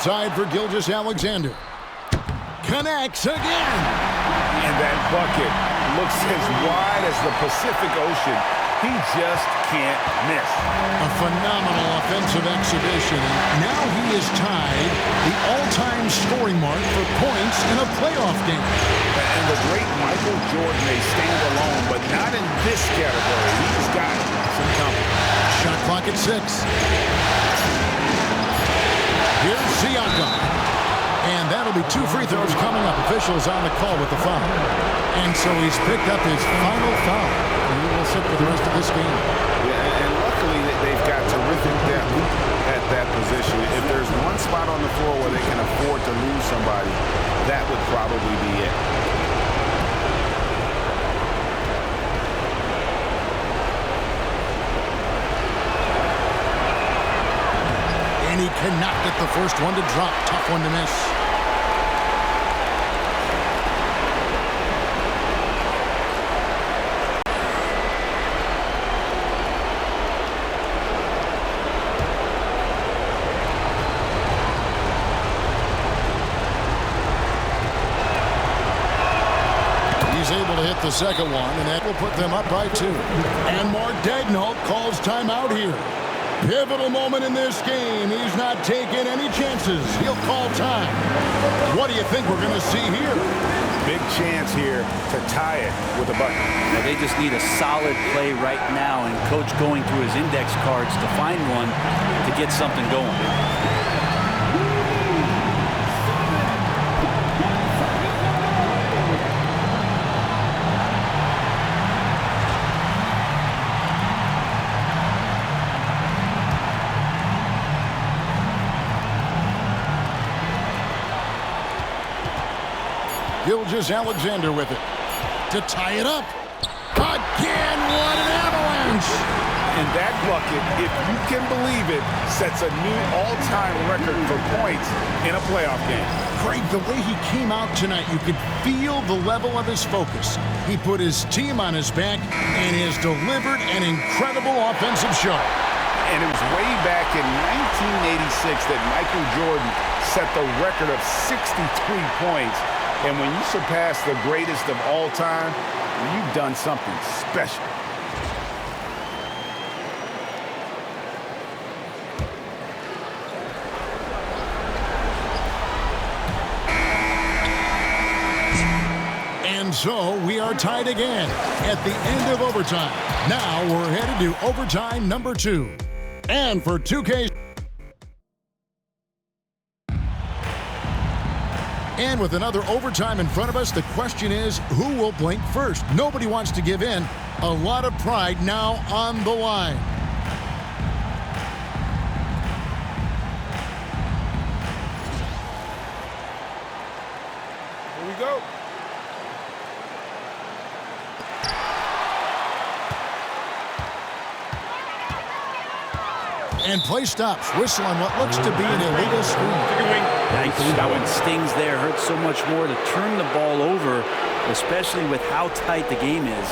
outside for Gilgeous-Alexander. Connects again. And that bucket looks as wide as the Pacific Ocean. He just can't miss. A phenomenal offensive exhibition. And now he is tied the all-time scoring mark for points in a playoff game. And the great Michael Jordan may stand alone, but not in this category. He's got some company. Shot clock at 6. Here's Siakam. And that'll be 2 free throws coming up. Officials on the call with the foul. And so he's picked up his final foul. He will sit for the rest of this game. Yeah, and luckily they've got terrific depth at that position. If there's one spot on the floor where they can afford to lose somebody, that would probably be it. And he cannot get the first one to drop. Tough one to miss. He's able to hit the second one, and that will put them up by 2. And Mark Daigneault calls timeout here. Pivotal moment in this game. He's not taking any chances. He'll call time. What do you think we're going to see here? Big chance here to tie it with a bucket. Now they just need a solid play right now, and Coach going through his index cards to find one to get something going. Gilgeous-Alexander with it to tie it up. Again, what an avalanche! And that bucket, if you can believe it, sets a new all-time record for points in a playoff game. Craig, the way he came out tonight, you could feel the level of his focus. He put his team on his back and has delivered an incredible offensive show. And it was way back in 1986 that Michael Jordan set the record of 63 points. And when you surpass the greatest of all time, you've done something special. And so we are tied again at the end of overtime. Now we're headed to overtime number 2. And for 2K. And with another overtime in front of us, the question is, who will blink first? Nobody wants to give in. A lot of pride now on the line. Here we go. And play stops. Whistle on what looks to be an illegal screen. That one stings there. Hurts so much more to turn the ball over, especially with how tight the game is.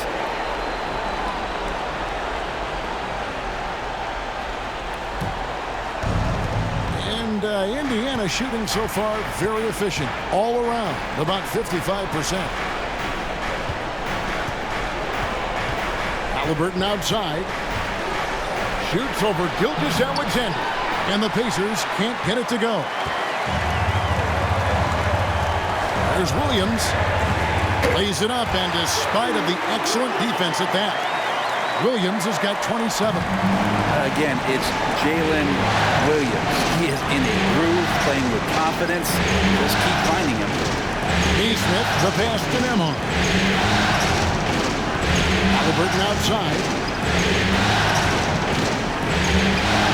And Indiana shooting so far very efficient. All around, about 55%. Halliburton outside. Shoots over Gilgeous-Alexander. And the Pacers can't get it to go. There's Williams. Lays it up, and despite of the excellent defense at that, Williams has got 27. Again, it's Jalen Williams. He is in a groove, playing with confidence. Just keep finding him. Smith, the pass to Nemo. Halliburton outside.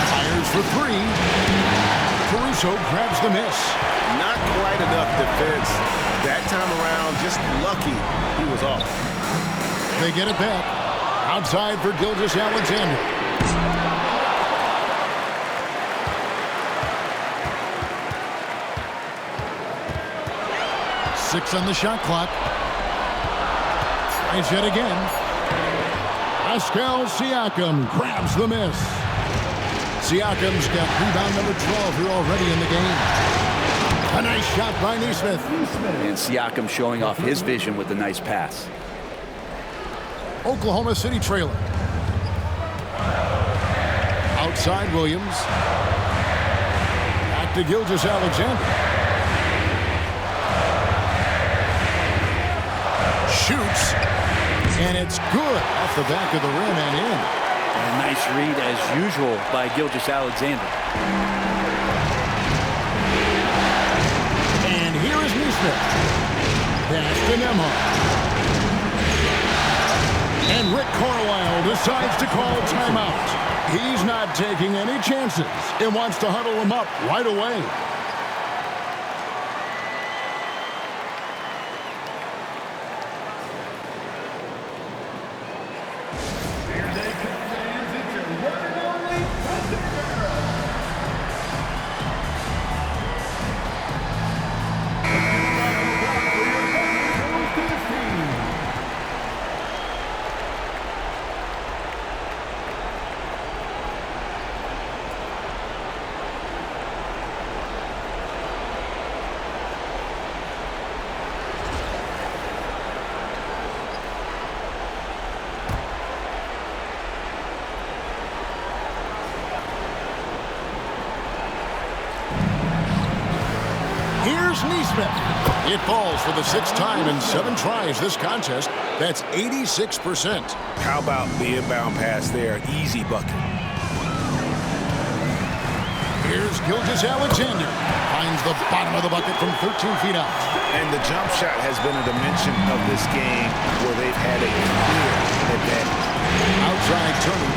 Fires for 3. Caruso grabs the miss. Not quite enough defense. That time around, just lucky he was off. They get it back. Outside for Gilgeous-Alexander. Six on the shot clock. Tries yet again. Pascal Siakam grabs the miss. Siakam's got rebound number 12 here already in the game. A nice shot by Nesmith. And Siakam showing off his vision with a nice pass. Oklahoma City trailer. Outside Williams. Back to Gilgeous-Alexander. Shoots. And it's good off the back of the rim and in. A nice read as usual by Gilgeous-Alexander. And here is Nesmith. Pass to Nembhard. And Rick Carlisle decides to call timeout. He's not taking any chances and wants to huddle him up right away. Here's Nesmith. It falls for the 6th time in 7 tries this contest. That's 86%. How about the inbound pass there? Easy bucket. Here's Gilgeous-Alexander. Finds the bottom of the bucket from 13 feet out. And the jump shot has been a dimension of this game where they've had a clear advantage. Outside Turner.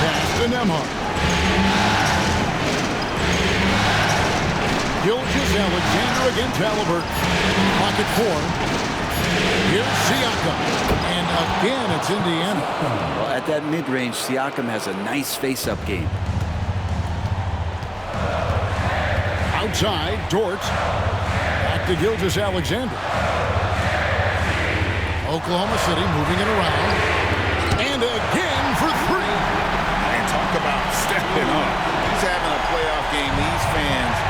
Pass to Nembhard. Gilgeous-Alexander against Halliburton. Pocket 4. Here's Siakam. And again, it's Indiana. Well, at that mid-range, Siakam has a nice face-up game. Outside, Dort. Back to Gilgeous-Alexander. Oklahoma City moving it around. And again for 3. And talk about stepping up. He's having a playoff game these fans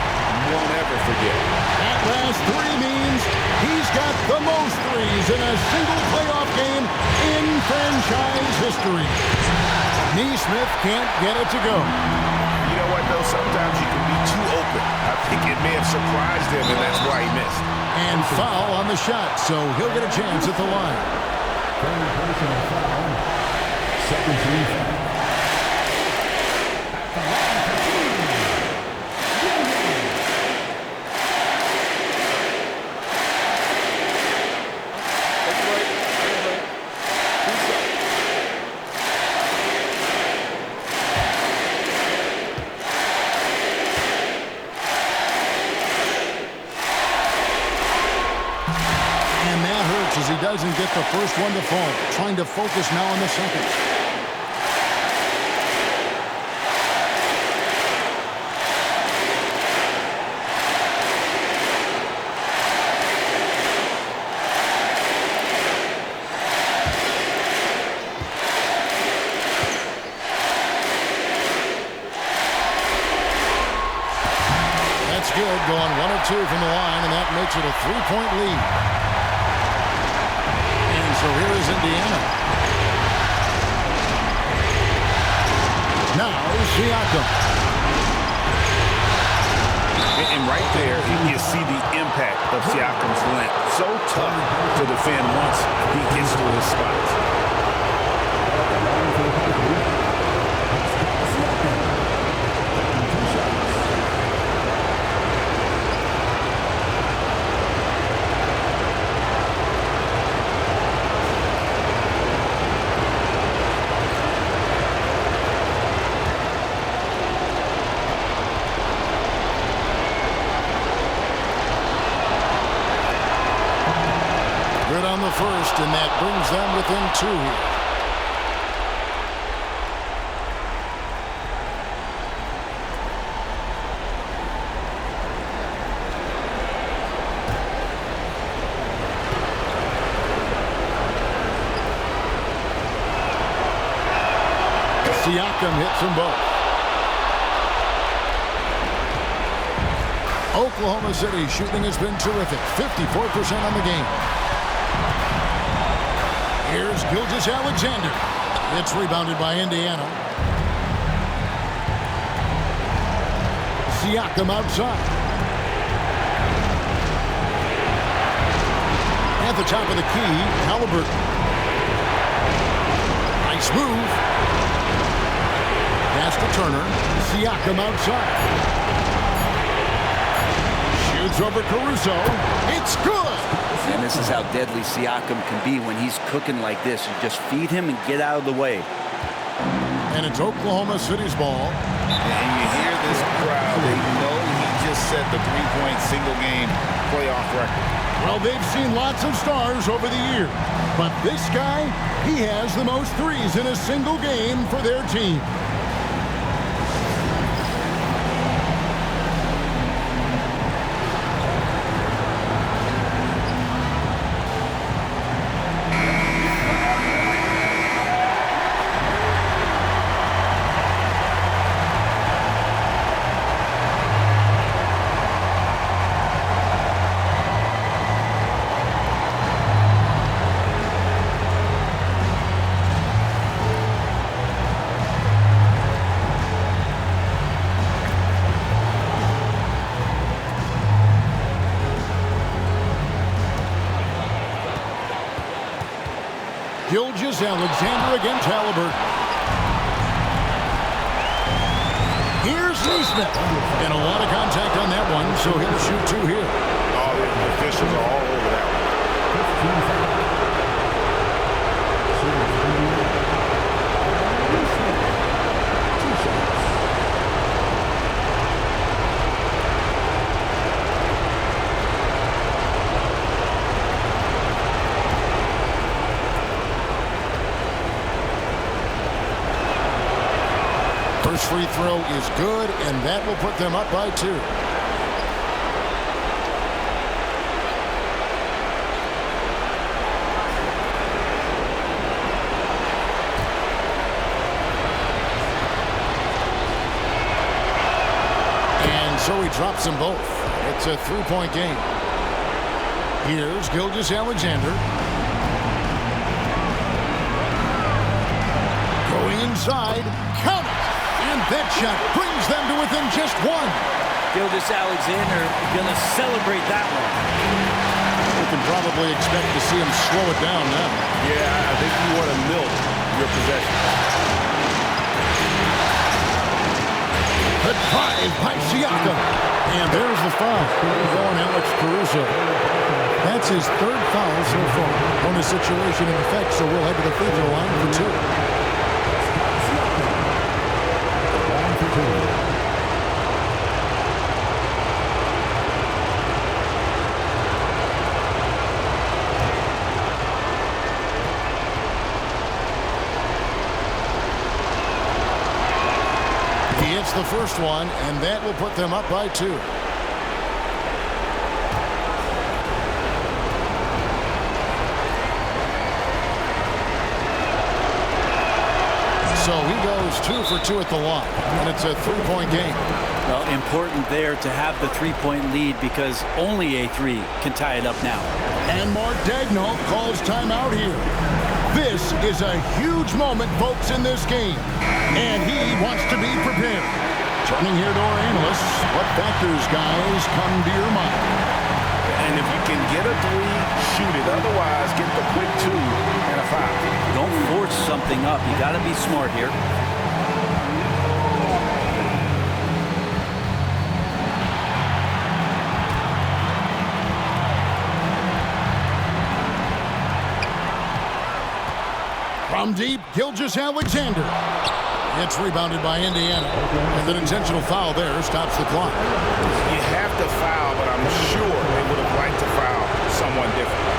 won't ever forget. That last 3 means he's got the most threes in a single playoff game in franchise history. Nesmith can't get it to go. You know what, though? Sometimes you can be too open. I think it may have surprised him, and that's why he missed. And foul on the shot, so he'll get a chance at the line. Second team foul. As he doesn't get the first one to fall. Trying to focus now on the second. That's good. Going 1 of 2 from the line, and that makes it a 3-point lead. So here is Indiana. Now Siakam. And right there, you see the impact of Siakam's length. So tough to defend once he gets to his spots. Good on the first, and that brings them within 2 here. Siakam hits them both. Oklahoma City shooting has been terrific. 54% on the game. Here's Gilgeous-Alexander. It's rebounded by Indiana. Siakam outside. At the top of the key, Halliburton. Nice move. Pass to Turner. Siakam outside. Shoots over Caruso. It's good. And this is how deadly Siakam can be when he's cooking like this. You just feed him and get out of the way. And it's Oklahoma City's ball. And you hear this crowd. They know he just set the three-point single-game playoff record. Well, they've seen lots of stars over the years. But this guy, he has the most threes in a single game for their team. Gilgeous-Alexander against Halliburton. Here's Neesmith. And a lot of contact on that one, so he'll shoot two here. Oh, the officials are all over that one. First free throw is good, and that will put them up by 2. And so he drops them both. It's a 3-point game. Here's Gilgeous-Alexander. Going inside. Count it. And that shot brings them to within just 1. Gilgeous-Alexander going to celebrate that one. We can probably expect to see him slow it down now. Yeah, I think you want to milk your possession. Good drive by Siakam. And there's the foul on Alex Caruso. That's his 3rd foul so far on a situation in effect, so we'll head to the free throw line for 2. He hits the first one, and that will put them up by 2. So he goes 2 for 2 at the line, and it's a 3-point game. Well, important there to have the 3-point lead because only a 3 can tie it up now. And Mark Daigneault calls timeout here. This is a huge moment, folks, in this game. And he wants to be prepared. Turning here to our analysts, what factors, guys, come to your mind? And if you can get a 3, shoot it. Otherwise, get the quick 2 and a 5. Don't force something up. You got to be smart here. From deep, Gilgeous-Alexander. It's rebounded by Indiana. And an intentional foul there stops the clock. You have to foul, but I'm sure they would have liked to foul someone different.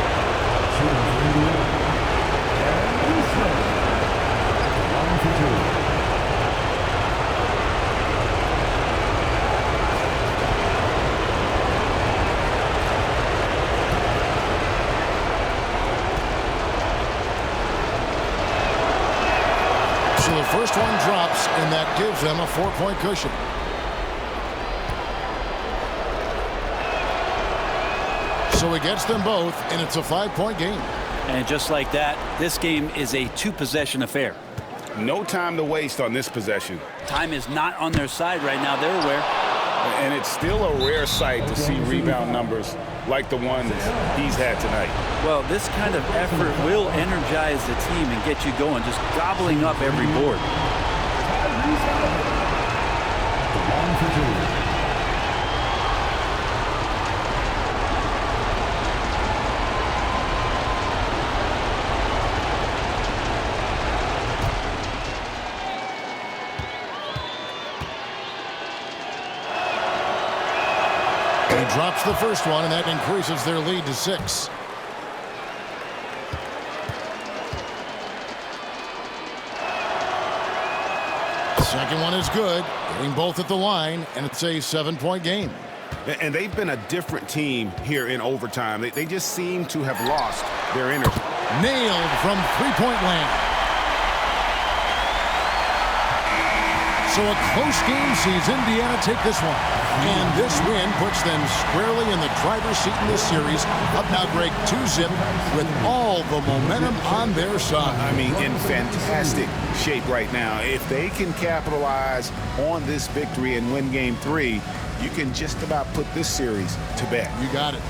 So the first one drops, and that gives them a 4-point cushion. So he gets them both, and it's a 5-point game. And just like that, this game is a 2-possession affair. No time to waste on this possession. Time is not on their side right now. They're aware. And it's still a rare sight to see rebound numbers like the ones he's had tonight. Well, this kind of effort will energize the team and get you going, just gobbling up every board. He drops the first one, and that increases their lead to 6. Second one is good. Getting both at the line, and it's a 7-point game. And they've been a different team here in overtime. They just seem to have lost their energy. Nailed from three-point land. So a close game sees Indiana take this one. And this win puts them squarely in the driver's seat in this series. Up now, Greg, 2-zip with all the momentum on their side. I mean, in fantastic shape right now. If they can capitalize on this victory and win Game 3, you can just about put this series to bed. You got it.